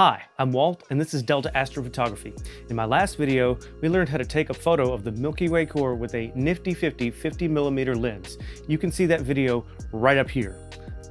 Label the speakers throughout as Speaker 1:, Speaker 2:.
Speaker 1: Hi, I'm Walt, and this is Delta Astrophotography. In my last video, we learned how to take a photo of the Milky Way core with a Nifty 50mm lens. You can see that video right up here.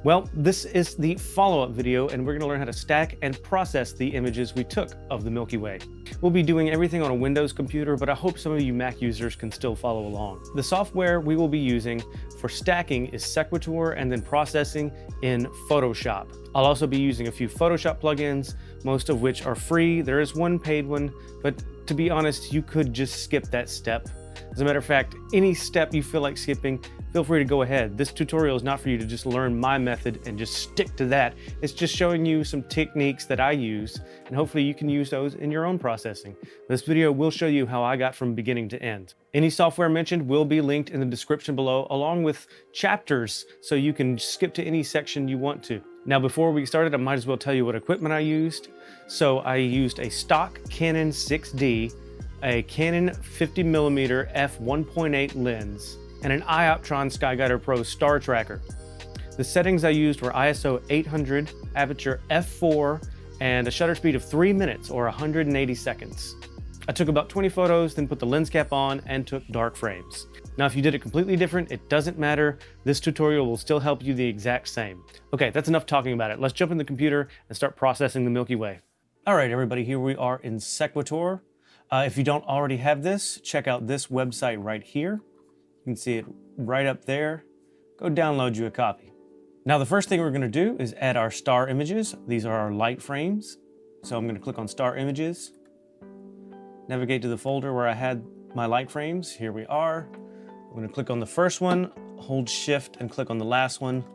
Speaker 1: Well, this is the follow-up video, and we're going to learn how to stack and process the images we took of the Milky Way. We'll be doing everything on a Windows computer, but I hope some of you Mac users can still follow along. The software we will be using for stacking is Sequator, and then processing in Photoshop. I'll also be using a few Photoshop plugins, most of which are free. There is one paid one, but to be honest, you could just skip that step. As a matter of fact, any step you feel like skipping, feel free to go ahead. This tutorial is not for you to just learn my method and just stick to that. It's just showing you some techniques that I use, and hopefully you can use those in your own processing. This video will show you how I got from beginning to end. Any software mentioned will be linked in the description below, along with chapters, so you can skip to any section you want to. Now, before we get started, I might as well tell you what equipment I used. So I used a stock Canon 6D, a Canon 50mm f1.8 lens, and an Ioptron Skyguider Pro star tracker. The settings I used were ISO 800, aperture f4, and a shutter speed of 3 minutes or 180 seconds. I took about 20 photos, then put the lens cap on and took dark frames. Now, if you did it completely different, it doesn't matter. This tutorial will still help you the exact same. Okay, that's enough talking about it. Let's jump in the computer and start processing the Milky Way. All right, everybody, here we are in Sequator. If you don't already have this, check out this website right here. You can see it right up there. Go download you a copy. Now, the first thing we're going to do is add our star images. These are our light frames. So I'm going to click on Star Images, navigate to the folder where I had my light frames. Here we are. I'm going to click on the first one, hold Shift, and click on the last one.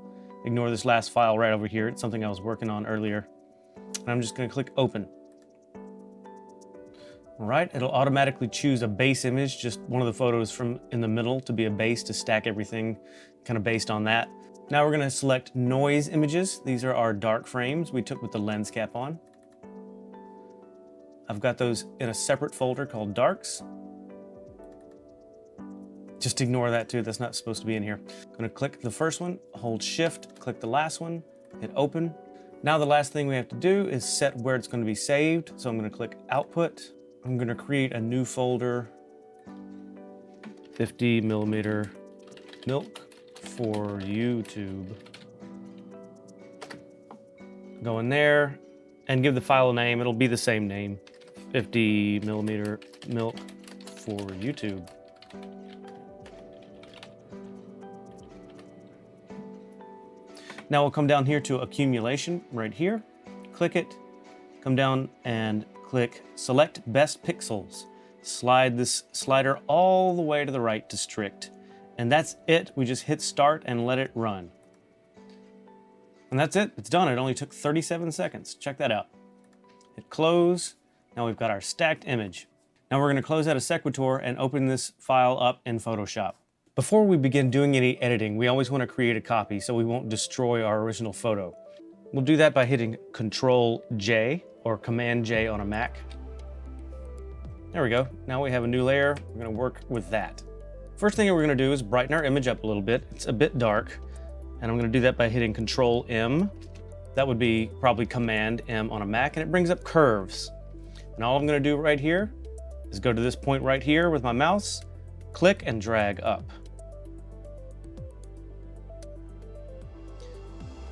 Speaker 1: Ignore this last file right over here. It's something I was working on earlier. And I'm just going to click Open. All right, it'll automatically choose a base image, just one of the photos from in the middle to be a base to stack everything kind of based on that. Now we're going to select noise images. These are our dark frames we took with the lens cap on. I've got those in a separate folder called darks. Just ignore that too, that's not supposed to be in here. I'm going to click the first one, hold Shift, click the last one, hit Open. Now the last thing we have to do is set where it's going to be saved. So I'm going to click Output. I'm going to create a new folder, 50mm milk for YouTube. Go in there and give the file a name. It'll be the same name, 50mm milk for YouTube. Now we'll come down here to accumulation right here, click it, come down and click Select Best Pixels. Slide this slider all the way to the right to strict. And that's it. We just hit start and let it run. And that's it. It's done. It only took 37 seconds. Check that out. Hit close. Now we've got our stacked image. Now we're going to close out of Sequator and open this file up in Photoshop. Before we begin doing any editing, we always want to create a copy so we won't destroy our original photo. We'll do that by hitting Control-J or Command-J on a Mac. There we go. Now we have a new layer. We're going to work with that. First thing we're going to do is brighten our image up a little bit. It's a bit dark, and I'm going to do that by hitting Control-M. That would be probably Command-M on a Mac, and it brings up curves. And all I'm going to do right here is go to this point right here with my mouse, click and drag up.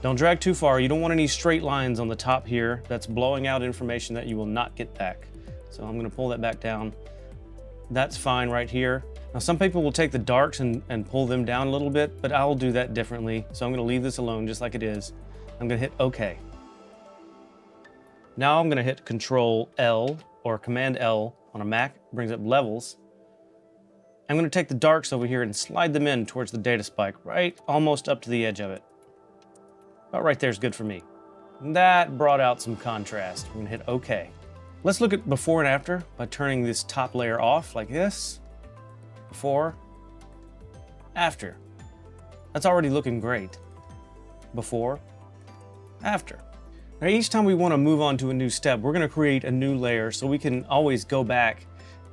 Speaker 1: Don't drag too far. You don't want any straight lines on the top here. That's blowing out information that you will not get back. So I'm going to pull that back down. That's fine right here. Now, some people will take the darks and pull them down a little bit, but I'll do that differently. So I'm going to leave this alone just like it is. I'm going to hit OK. Now I'm going to hit Control-L or Command-L on a Mac. It brings up levels. I'm going to take the darks over here and slide them in towards the data spike, right almost up to the edge of it. About right there is good for me. And that brought out some contrast. We're going to hit OK. Let's look at before and after by turning this top layer off like this. Before, after. That's already looking great. Before, after. Now, each time we want to move on to a new step, we're going to create a new layer so we can always go back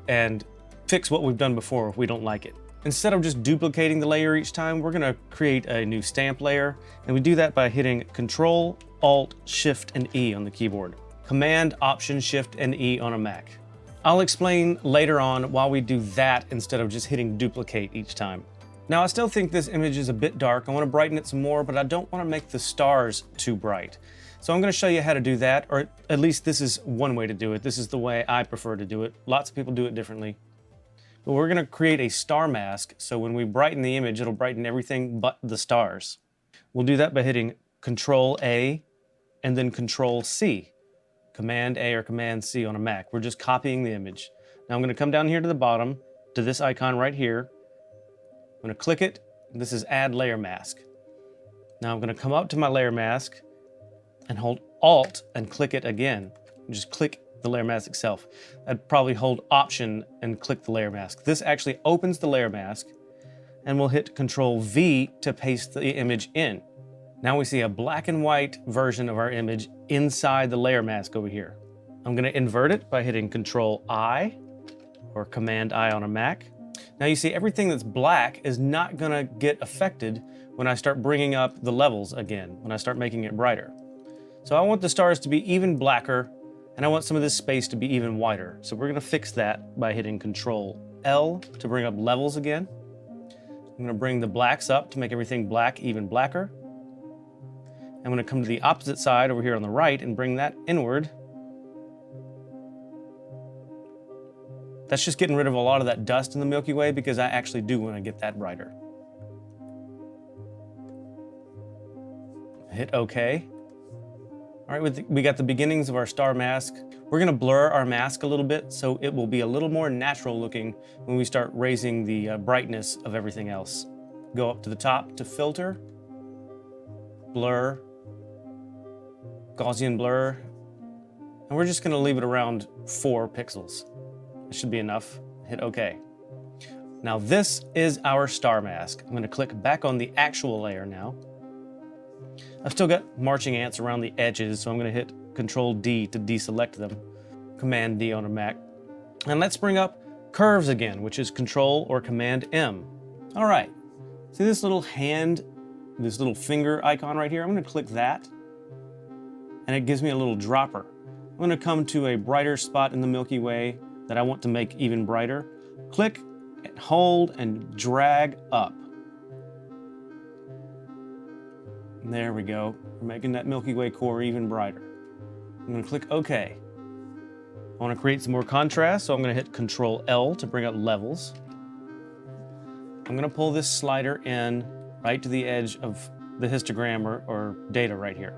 Speaker 1: and fix what we've done before if we don't like it. Instead of just duplicating the layer each time, we're going to create a new stamp layer, and we do that by hitting Control, Alt, Shift, and E on the keyboard. Command, Option, Shift, and E on a Mac. I'll explain later on why we do that instead of just hitting duplicate each time. Now I still think this image is a bit dark. I want to brighten it some more, but I don't want to make the stars too bright. So I'm going to show you how to do that, or at least this is one way to do it. This is the way I prefer to do it. Lots of people do it differently. But we're going to create a star mask, so when we brighten the image, it'll brighten everything but the stars. We'll do that by hitting Control A and then Control C. Command A or Command C on a Mac. We're just copying the image. Now I'm going to come down here to the bottom, to this icon right here. I'm going to click it. This is Add Layer Mask. Now I'm going to come up to my layer mask and hold Alt and click it again. Just click the layer mask itself. I'd probably hold Option and click the layer mask. This actually opens the layer mask, and we'll hit Control V to paste the image in. Now we see a black and white version of our image inside the layer mask over here. I'm going to invert it by hitting Control I or Command I on a Mac. Now you see everything that's black is not going to get affected when I start bringing up the levels again, when I start making it brighter. So I want the stars to be even blacker, and I want some of this space to be even whiter. So we're going to fix that by hitting Control L to bring up levels again. I'm going to bring the blacks up to make everything black even blacker. I'm going to come to the opposite side over here on the right and bring that inward. That's just getting rid of a lot of that dust in the Milky Way because I actually do want to get that brighter. Hit OK. All right, we got the beginnings of our star mask. We're going to blur our mask a little bit so it will be a little more natural looking when we start raising the brightness of everything else. Go up to the top to Filter, Blur, Gaussian Blur, and we're just going to leave it around 4 pixels. It should be enough. Hit OK. Now this is our star mask. I'm going to click back on the actual layer now. I've still got marching ants around the edges, so I'm going to hit Control D to deselect them. Command D on a Mac. And let's bring up curves again, which is Control or Command M. All right. See this little hand, this little finger icon right here? I'm going to click that, and it gives me a little dropper. I'm going to come to a brighter spot in the Milky Way that I want to make even brighter. Click and hold and drag up. And there we go. We're making that Milky Way core even brighter. I'm going to click OK. I want to create some more contrast, so I'm going to hit Control L to bring up levels. I'm going to pull this slider in right to the edge of the histogram or data right here.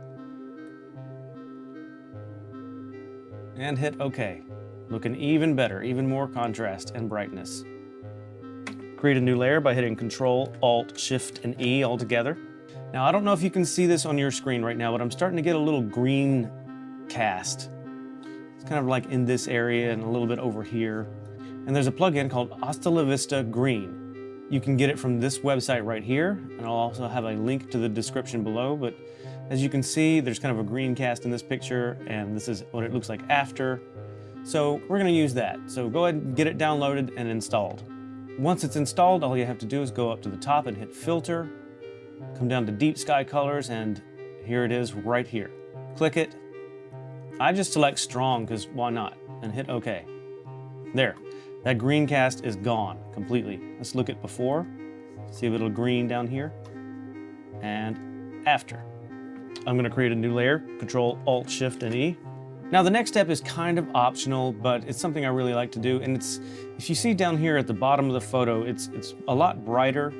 Speaker 1: And hit OK. Looking even better, even more contrast and brightness. Create a new layer by hitting Control, Alt, Shift, and E all together. Now, I don't know if you can see this on your screen right now, but I'm starting to get a little green cast. It's kind of like in this area and a little bit over here. And there's a plugin called Hasta La Vista Green. You can get it from this website right here, and I'll also have a link to the description below. But as you can see, there's kind of a green cast in this picture, and this is what it looks like after. So we're going to use that. So go ahead and get it downloaded and installed. Once it's installed, all you have to do is go up to the top and hit Filter, come down to Deep Sky Colors, and here it is right here. Click it. I just select Strong because why not, and hit OK. There, that green cast is gone completely. Let's look at before. See a little green down here, and after. I'm going to create a new layer, Control, Alt, Shift, and E. Now the next step is kind of optional, but it's something I really like to do, and it's, if you see down here at the bottom of the photo, it's a lot brighter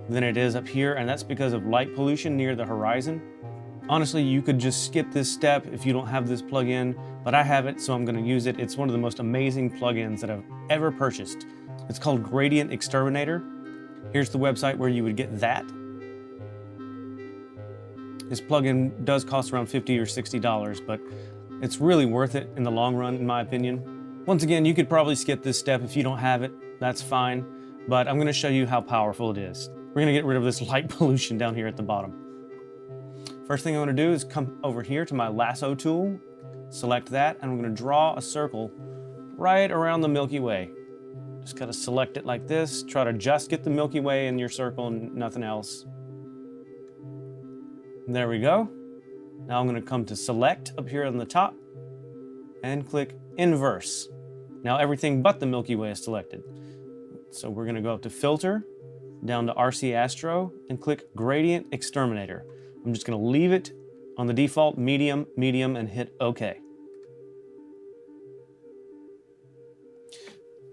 Speaker 1: than it is up here, and that's because of light pollution near the horizon. Honestly, you could just skip this step if you don't have this plugin, but I have it, so I'm going to use it. It's one of the most amazing plugins that I've ever purchased. It's called Gradient Exterminator. Here's the website where you would get that. This plugin does cost around $50 or $60, but it's really worth it in the long run, in my opinion. Once again, you could probably skip this step if you don't have it. That's fine, but I'm going to show you how powerful it is. We're going to get rid of this light pollution down here at the bottom. First thing I'm going to do is come over here to my lasso tool, select that, and I'm going to draw a circle right around the Milky Way. Just got to select it like this. Try to just get the Milky Way in your circle and nothing else. And there we go. Now I'm going to come to Select up here on the top, and click Inverse. Now everything but the Milky Way is selected. So we're going to go up to Filter, down to RC Astro, and click Gradient Exterminator. I'm just going to leave it on the default medium, and hit OK.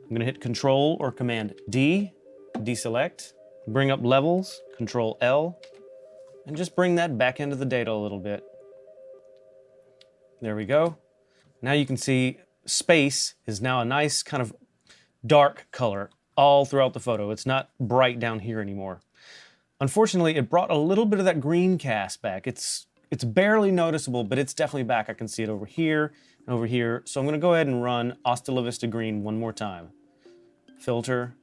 Speaker 1: I'm going to hit Control or Command D, deselect, bring up levels, Control L, and just bring that back into the data a little bit. There we go. Now you can see space is now a nice kind of dark color all throughout the photo. It's not bright down here anymore. Unfortunately, it brought a little bit of that green cast back. It's barely noticeable, but it's definitely back. I can see it over here and over here. So I'm going to go ahead and run Hasta La Vista Green one more time. Filter,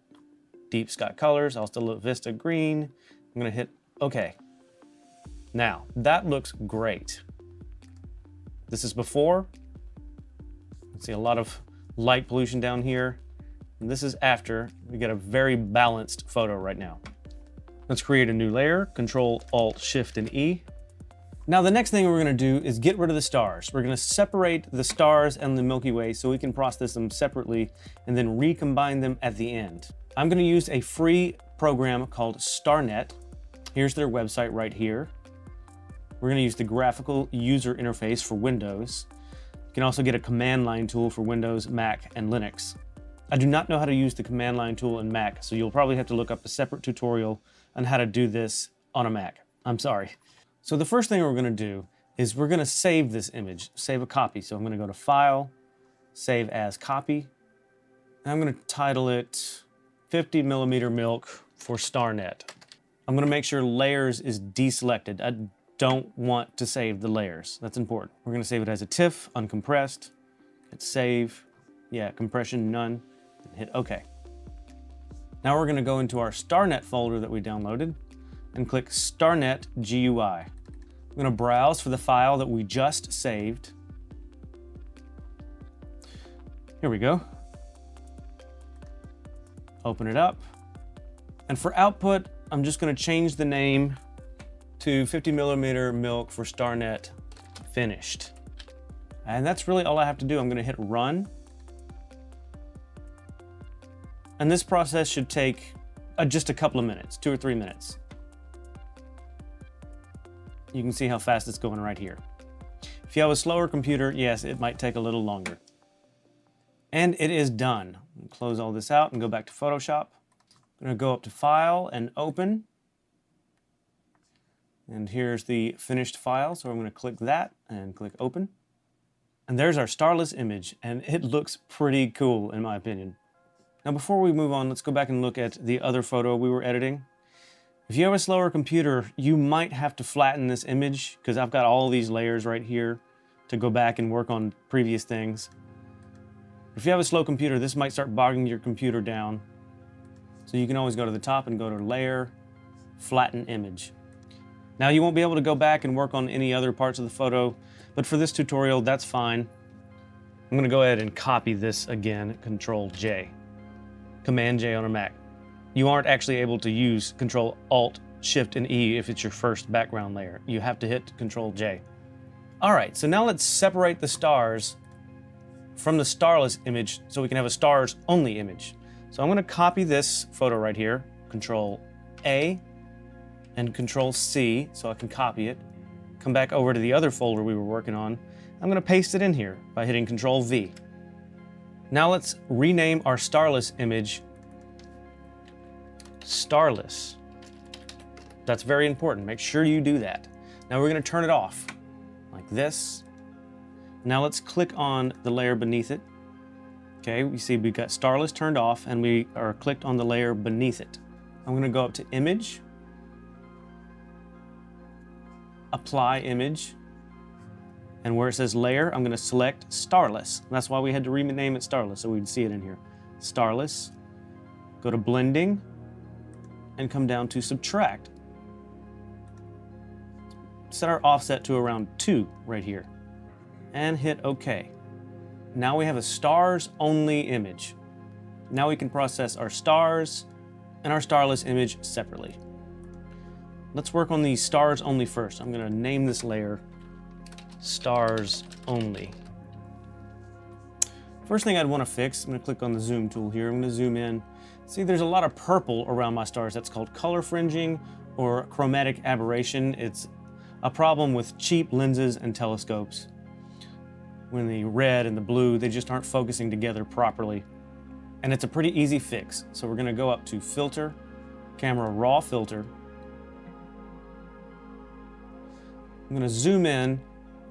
Speaker 1: Deep Sky Colors, Hasta La Vista Green. I'm going to hit OK. Now, that looks great. This is before. You can see a lot of light pollution down here. And this is after. We get a very balanced photo right now. Let's create a new layer, Control, Alt, Shift, and E. Now the next thing we're going to do is get rid of the stars. We're going to separate the stars and the Milky Way so we can process them separately and then recombine them at the end. I'm going to use a free program called StarNet. Here's their website right here. We're going to use the graphical user interface for Windows. You can also get a command line tool for Windows, Mac, and Linux. I do not know how to use the command line tool in Mac, so you'll probably have to look up a separate tutorial on how to do this on a Mac. I'm sorry. So the first thing we're going to do is we're going to save this image, save a copy. So I'm going to go to File, Save as Copy, and I'm going to title it 50mm Milk for StarNet. I'm going to make sure Layers is deselected. I don't want to save the layers. That's important. We're going to save it as a TIFF, uncompressed. Hit Save. Yeah, compression none. And hit OK. Now we're going to go into our StarNet folder that we downloaded and click StarNet GUI. I'm going to browse for the file that we just saved. Here we go. Open it up. And for output, I'm just going to change the name to 50mm Milk for StarNet Finished. And that's really all I have to do. I'm going to hit Run. And this process should take just a couple of minutes, 2 or 3 minutes. You can see how fast it's going right here. If you have a slower computer, yes, it might take a little longer. And it is done. Close all this out and go back to Photoshop. I'm going to go up to File and Open. And here's the finished file, so I'm going to click that and click Open. And there's our starless image, and it looks pretty cool in my opinion. Now before we move on, let's go back and look at the other photo we were editing. If you have a slower computer, you might have to flatten this image because I've got all these layers right here to go back and work on previous things. If you have a slow computer, this might start bogging your computer down. So you can always go to the top and go to Layer, Flatten Image. Now you won't be able to go back and work on any other parts of the photo, but for this tutorial, that's fine. I'm gonna go ahead and copy this again, Control J. Command J on a Mac. You aren't actually able to use Control Alt, Shift, and E if it's your first background layer. You have to hit Control J. All right, so now let's separate the stars from the starless image so we can have a stars only image. So I'm gonna copy this photo right here, Control A and Control C so I can copy it. Come back over to the other folder we were working on. I'm gonna paste it in here by hitting Control V. Now let's rename our starless image Starless. That's very important. Make sure you do that. Now we're going to turn it off like this. Now let's click on the layer beneath it. Okay, we see we've got Starless turned off and we are clicked on the layer beneath it. I'm going to go up to Image, Apply Image, and where it says Layer, I'm going to select Starless. That's why we had to rename it Starless, so we'd see it in here. Starless, go to Blending, and come down to Subtract. Set our offset to around 2 right here, and hit OK. Now we have a stars only image. Now we can process our stars and our starless image separately. Let's work on the stars only first. I'm going to name this layer Stars Only. First thing I'd want to fix, I'm going to click on the zoom tool here. I'm going to zoom in. See, there's a lot of purple around my stars. That's called color fringing or chromatic aberration. It's a problem with cheap lenses and telescopes. When the red and the blue, they just aren't focusing together properly. And it's a pretty easy fix. So we're going to go up to Filter, Camera Raw Filter. I'm going to zoom in.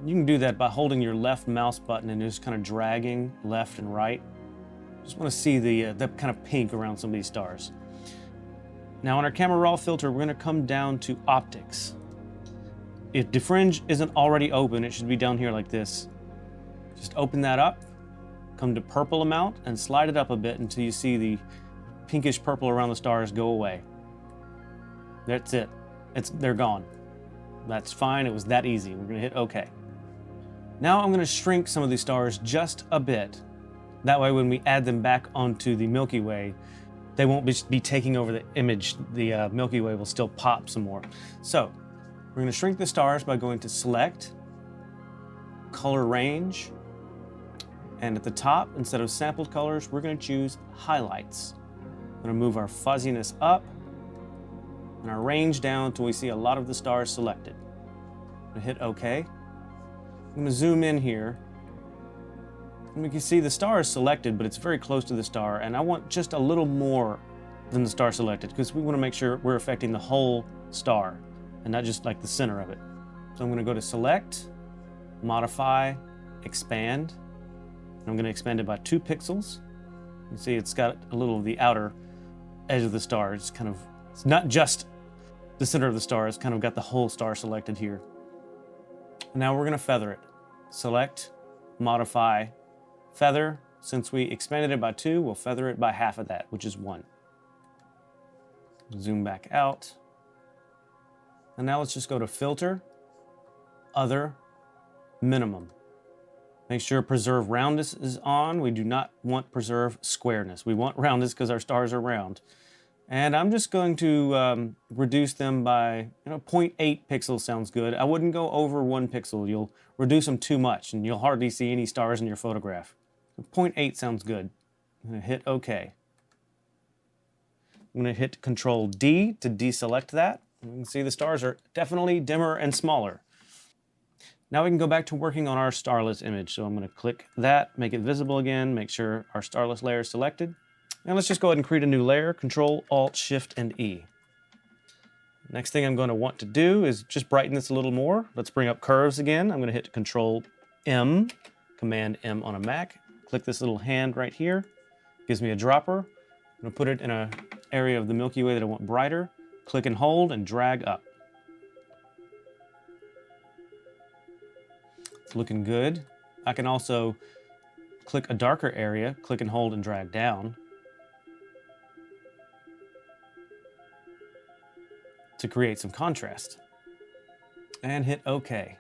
Speaker 1: You can do that by holding your left mouse button and just kind of dragging left and right. Just want to see the kind of pink around some of these stars. Now on our Camera Raw Filter, we're going to come down to Optics. If Defringe isn't already open, it should be down here like this. Just open that up, come to Purple Amount, and slide it up a bit until you see the pinkish purple around the stars go away. That's it. They're gone. That's fine. It was that easy. We're going to hit OK. Now I'm going to shrink some of these stars just a bit. That way when we add them back onto the Milky Way, they won't be taking over the image. The Milky Way will still pop some more. So we're going to shrink the stars by going to Select, Color Range, and at the top, instead of sampled colors, we're going to choose Highlights. I'm going to move our fuzziness up and our range down until we see a lot of the stars selected. I'm going to hit OK. I'm going to zoom in here. And we can see the star is selected, but it's very close to the star, and I want just a little more than the star selected because we want to make sure we're affecting the whole star and not just like the center of it. So I'm going to go to Select, Modify, Expand. I'm going to expand it by 2 pixels. You can see it's got a little of the outer edge of the star. It's not just the center of the star, it's kind of got the whole star selected here. And now we're going to feather it. Select, Modify, Feather. Since we expanded it by 2, we'll feather it by half of that, which is 1. Zoom back out. And now let's just go to Filter, Other, Minimum. Make sure Preserve Roundness is on. We do not want Preserve Squareness. We want roundness because our stars are round. And I'm just going to reduce them by, 0.8 pixels sounds good. I wouldn't go over 1 pixel. You'll reduce them too much and you'll hardly see any stars in your photograph. 0.8 sounds good. I'm going to hit OK. I'm going to hit Control D to deselect that. You can see the stars are definitely dimmer and smaller. Now we can go back to working on our starless image. So I'm going to click that, make it visible again, make sure our starless layer is selected. And let's just go ahead and create a new layer, Control, Alt, Shift, and E. Next thing I'm going to want to do is just brighten this a little more. Let's bring up curves again. I'm going to hit Control M, Command M on a Mac. Click this little hand right here. Gives me a dropper. I'm going to put it in an area of the Milky Way that I want brighter. Click and hold and drag up. It's looking good. I can also click a darker area, click and hold and drag down to create some contrast. And hit OK.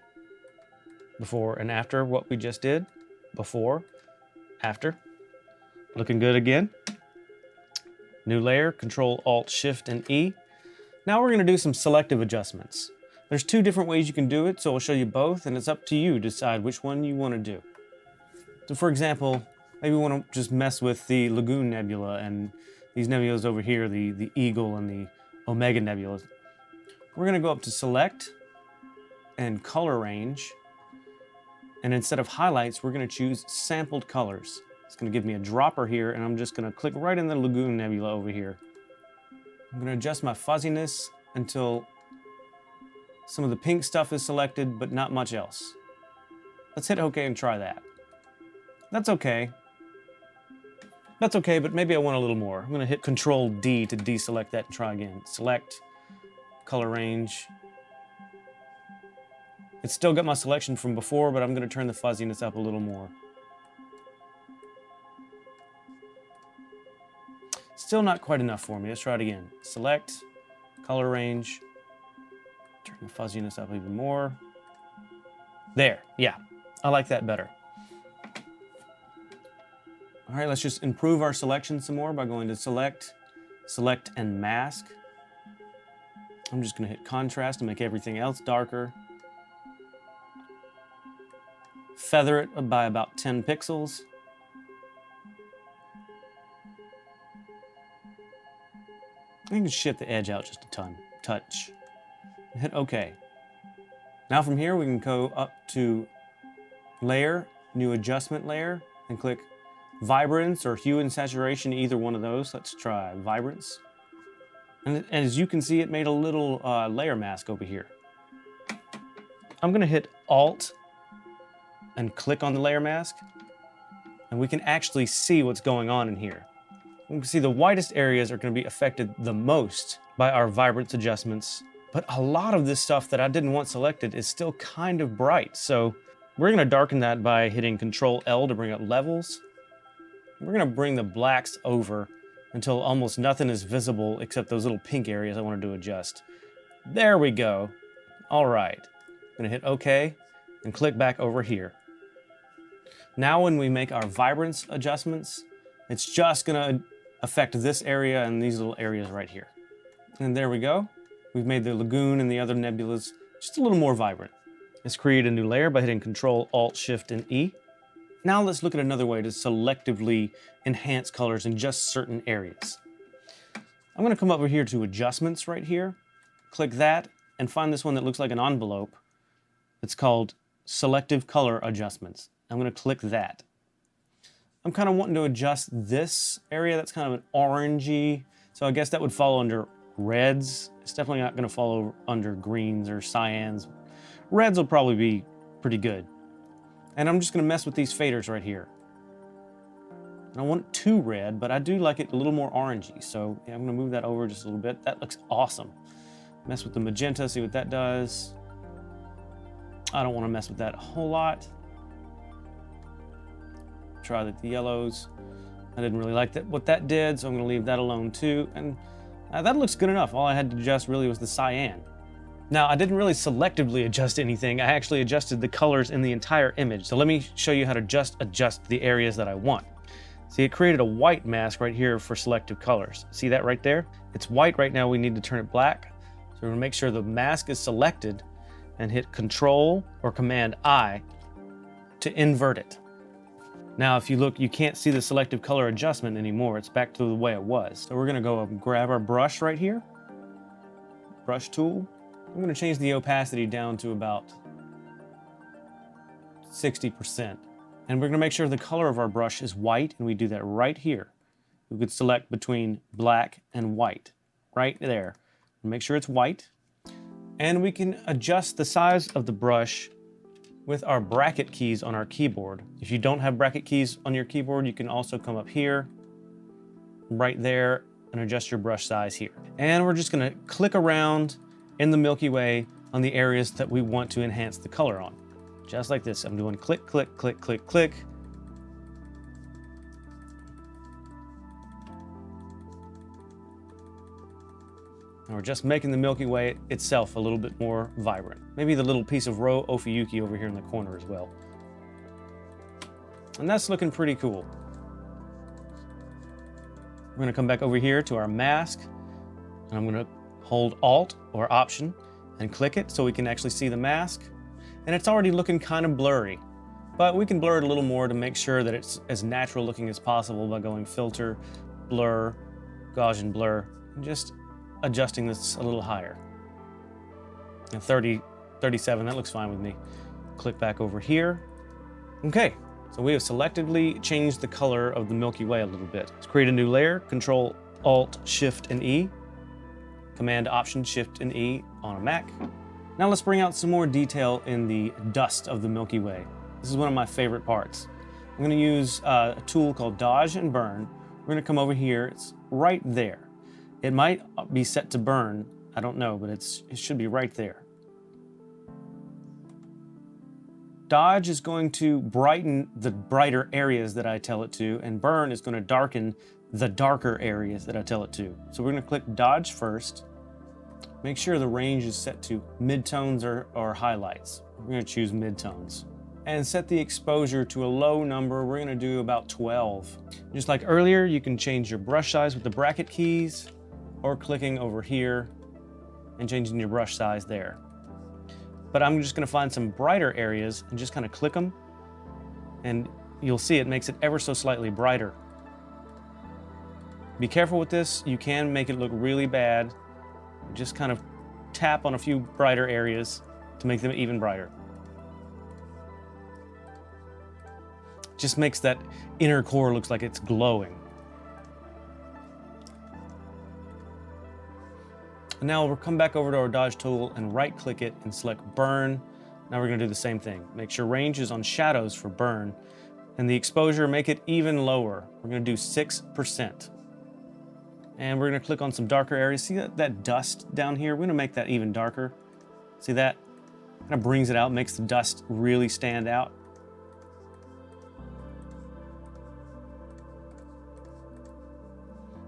Speaker 1: Before and after what we just did. Before, after. Looking good again. New layer, Control, Alt, Shift, and E. Now we're going to do some selective adjustments. There's 2 different ways you can do it, so I'll show you both, and it's up to you to decide which one you want to do. So for example, maybe we want to just mess with the Lagoon Nebula and these nebulas over here, the Eagle and the Omega Nebula. We're going to go up to Select and Color Range, and instead of highlights, we're going to choose Sampled Colors. It's going to give me a dropper here, and I'm just going to click right in the Lagoon Nebula over here. I'm going to adjust my fuzziness until some of the pink stuff is selected, but not much else. Let's hit OK and try that. That's okay. That's okay, but maybe I want a little more. I'm going to hit Control D to deselect that and try again. Select, Color Range. It's still got my selection from before, but I'm going to turn the fuzziness up a little more. Still not quite enough for me. Let's try it again. Select, Color Range. Turn the fuzziness up even more. There, yeah, I like that better. All right, let's just improve our selection some more by going to Select, Select and Mask. I'm just going to hit Contrast to make everything else darker. Feather it by about 10 pixels. You can shift the edge out just a touch. Hit OK. Now from here, we can go up to Layer, New Adjustment Layer, and click Vibrance or Hue and Saturation, either one of those. Let's try Vibrance. And as you can see, it made a little layer mask over here. I'm gonna hit Alt and click on the layer mask, and we can actually see what's going on in here. You can see the whitest areas are gonna be affected the most by our vibrance adjustments, but a lot of this stuff that I didn't want selected is still kind of bright. So we're gonna darken that by hitting Control L to bring up levels. We're gonna bring the blacks over until almost nothing is visible except those little pink areas I wanted to adjust. There we go. All right. I'm gonna hit OK and click back over here. Now when we make our vibrance adjustments, it's just gonna affect this area and these little areas right here. And there we go. We've made the lagoon and the other nebulas just a little more vibrant. Let's create a new layer by hitting Control, Alt, Shift, and E. Now let's look at another way to selectively enhance colors in just certain areas. I'm gonna come over here to Adjustments right here, click that, and find this one that looks like an envelope. It's called Selective Color Adjustments. I'm gonna click that. I'm kind of wanting to adjust this area that's kind of an orangey, so I guess that would fall under reds. It's definitely not gonna fall under greens or cyans. Reds will probably be pretty good. And I'm just gonna mess with these faders right here. I don't want it too red, but I do like it a little more orangey. So yeah, I'm gonna move that over just a little bit. That looks awesome. Mess with the magenta, see what that does. I don't wanna mess with that a whole lot. Try the yellows. I didn't really like what that did, so I'm gonna leave that alone too. And that looks good enough. All I had to adjust really was the cyan. Now, I didn't really selectively adjust anything. I actually adjusted the colors in the entire image. So let me show you how to just adjust the areas that I want. See, it created a white mask right here for selective colors. See that right there? It's white right now. We need to turn it black. So we're gonna make sure the mask is selected and hit Control or Command I to invert it. Now, if you look, you can't see the selective color adjustment anymore. It's back to the way it was. So we're gonna go up and grab our brush right here, brush tool. I'm gonna change the opacity down to about 60%. And we're gonna make sure the color of our brush is white, and we do that right here. We could select between black and white, right there. Make sure it's white. And we can adjust the size of the brush with our bracket keys on our keyboard. If you don't have bracket keys on your keyboard, you can also come up here, right there, and adjust your brush size here. And we're just gonna click around in the Milky Way on the areas that we want to enhance the color on. Just like this. I'm doing click, click, click, click, click. And we're just making the Milky Way itself a little bit more vibrant. Maybe the little piece of Rho Ophiuchi over here in the corner as well. And that's looking pretty cool. We're gonna come back over here to our mask, and I'm gonna hold Alt or Option and click it so we can actually see the mask. And it's already looking kind of blurry, but we can blur it a little more to make sure that it's as natural looking as possible by going Filter, Blur, Gaussian Blur, and just adjusting this a little higher. And 30, 37, that looks fine with me. Click back over here. Okay, so we have selectively changed the color of the Milky Way a little bit. Let's create a new layer, Control, Alt, Shift, and E. Command, Option, Shift, and E on a Mac. Now let's bring out some more detail in the dust of the Milky Way. This is one of my favorite parts. I'm gonna use a tool called Dodge and Burn. We're gonna come over here, it's right there. It might be set to burn, I don't know, but it should be right there. Dodge is going to brighten the brighter areas that I tell it to, and Burn is gonna darken the darker areas that I tell it to. So we're gonna click Dodge first. Make sure the range is set to midtones or highlights. We're gonna choose midtones. And set the exposure to a low number. We're gonna do about 12. Just like earlier, you can change your brush size with the bracket keys or clicking over here and changing your brush size there. But I'm just gonna find some brighter areas and just kind of click them, and you'll see it makes it ever so slightly brighter. Be careful with this. You can make it look really bad. Just kind of tap on a few brighter areas to make them even brighter. Just makes that inner core looks like it's glowing. And now we'll come back over to our dodge tool and right click it and select burn. Now we're gonna do the same thing. Make sure range is on shadows for burn, and the exposure, make it even lower. We're gonna do 6%. And we're gonna click on some darker areas. See that dust down here? We're gonna make that even darker. See that? Kind of brings it out, makes the dust really stand out.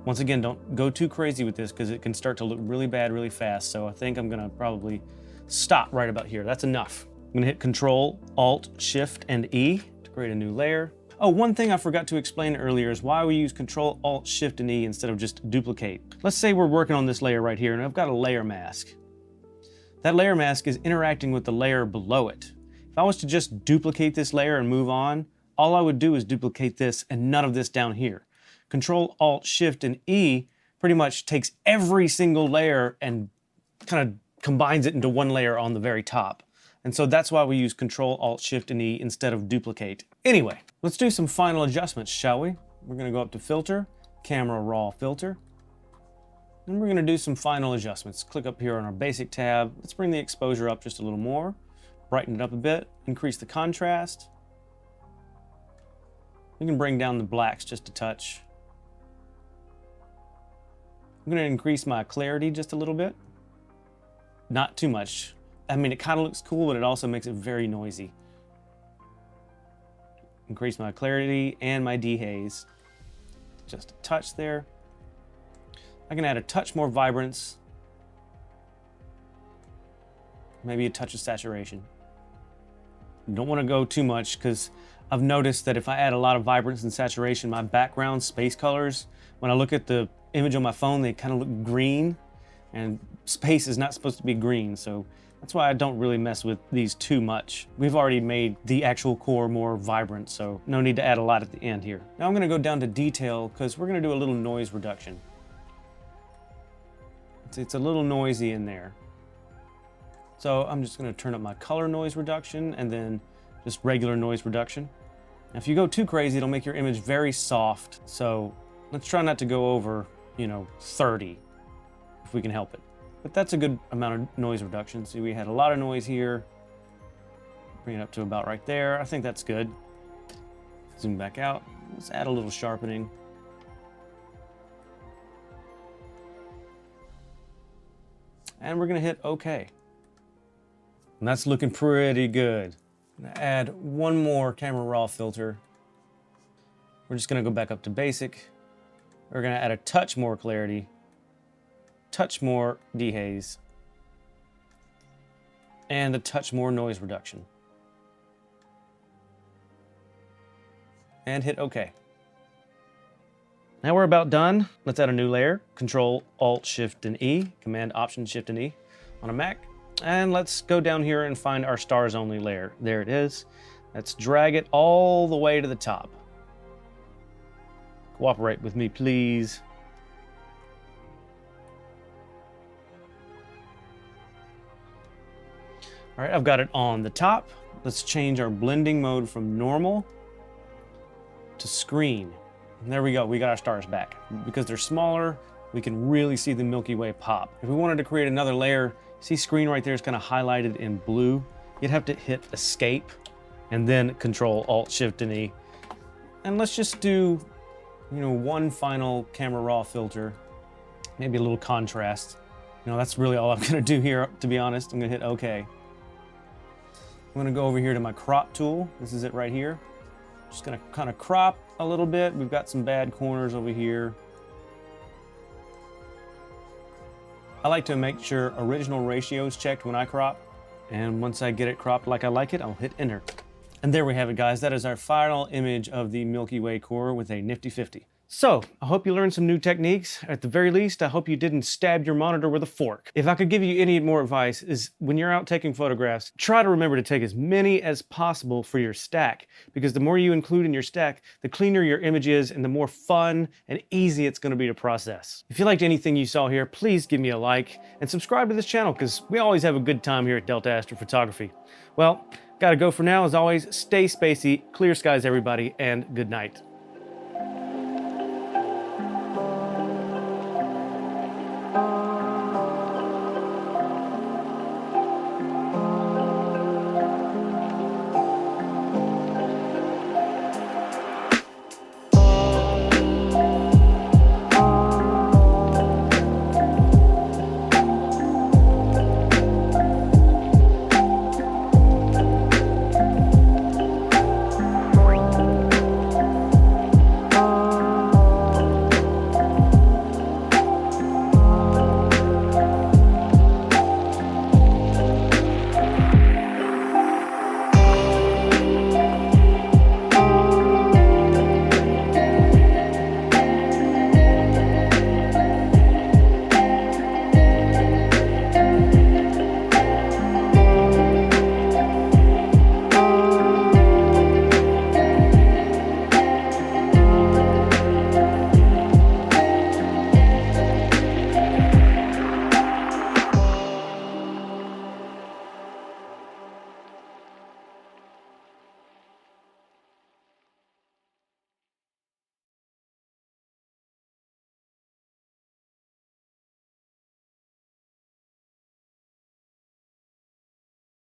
Speaker 1: Once again, don't go too crazy with this because it can start to look really bad really fast. So I think I'm gonna probably stop right about here. That's enough. I'm gonna hit Control, Alt, Shift, and E to create a new layer. Oh, one thing I forgot to explain earlier is why we use Control, Alt, Shift, and E instead of just duplicate. Let's say we're working on this layer right here and I've got a layer mask. That layer mask is interacting with the layer below it. If I was to just duplicate this layer and move on, all I would do is duplicate this and none of this down here. Control, Alt, Shift, and E pretty much takes every single layer and kind of combines it into one layer on the very top. And so that's why we use Control, Alt, Shift, and E instead of duplicate. Anyway, let's do some final adjustments, shall we? We're gonna go up to Filter, Camera Raw Filter, and we're gonna do some final adjustments. Click up here on our Basic tab. Let's bring the exposure up just a little more, brighten it up a bit, increase the contrast. We can bring down the blacks just a touch. I'm gonna increase my clarity just a little bit. Not too much. I mean, it kind of looks cool, but it also makes it very noisy. Increase my clarity and my dehaze. Just a touch there. I can add a touch more vibrance. Maybe a touch of saturation. Don't want to go too much because I've noticed that if I add a lot of vibrance and saturation, my background space colors, when I look at the image on my phone, they kind of look green, and space is not supposed to be green, so that's why I don't really mess with these too much. We've already made the actual core more vibrant, so no need to add a lot at the end here. Now I'm gonna go down to detail because we're gonna do a little noise reduction. It's a little noisy in there. So I'm just gonna turn up my color noise reduction and then just regular noise reduction. Now if you go too crazy, it'll make your image very soft, so let's try not to go over, 30, if we can help it. But that's a good amount of noise reduction. See, we had a lot of noise here. Bring it up to about right there. I think that's good. Zoom back out. Let's add a little sharpening. And we're gonna hit OK. And that's looking pretty good. I'm gonna add one more camera raw filter. We're just gonna go back up to basic. We're gonna add a touch more clarity, touch more dehaze, and a touch more noise reduction. And hit OK. Now we're about done. Let's add a new layer. Control, Alt, Shift, and E. Command, Option, Shift, and E on a Mac. And let's go down here and find our stars only layer. There it is. Let's drag it all the way to the top. Cooperate with me, please. All right, I've got it on the top. Let's change our blending mode from normal to screen. And there we go, we got our stars back. Because they're smaller, we can really see the Milky Way pop. If we wanted to create another layer, see screen right there is kind of highlighted in blue. You'd have to hit Escape and then Control, Alt, Shift, and E. And let's just do, one final camera raw filter, maybe a little contrast. That's really all I'm gonna do here, to be honest. I'm gonna hit OK. I'm gonna go over here to my crop tool. This is it right here. Just gonna kind of crop a little bit. We've got some bad corners over here. I like to make sure original ratio is checked when I crop. And once I get it cropped like I like it, I'll hit enter. And there we have it, guys. That is our final image of the Milky Way core with a nifty 50. So, I hope you learned some new techniques. At the very least, I hope you didn't stab your monitor with a fork. If I could give you any more advice is when you're out taking photographs, try to remember to take as many as possible for your stack, because the more you include in your stack, the cleaner your image is and the more fun and easy it's going to be to process. If you liked anything you saw here, please give me a like and subscribe to this channel because we always have a good time here at Delta Astrophotography. Well, gotta go for now. As always, stay spacey, clear skies everybody, and good night.
Speaker 2: Oh.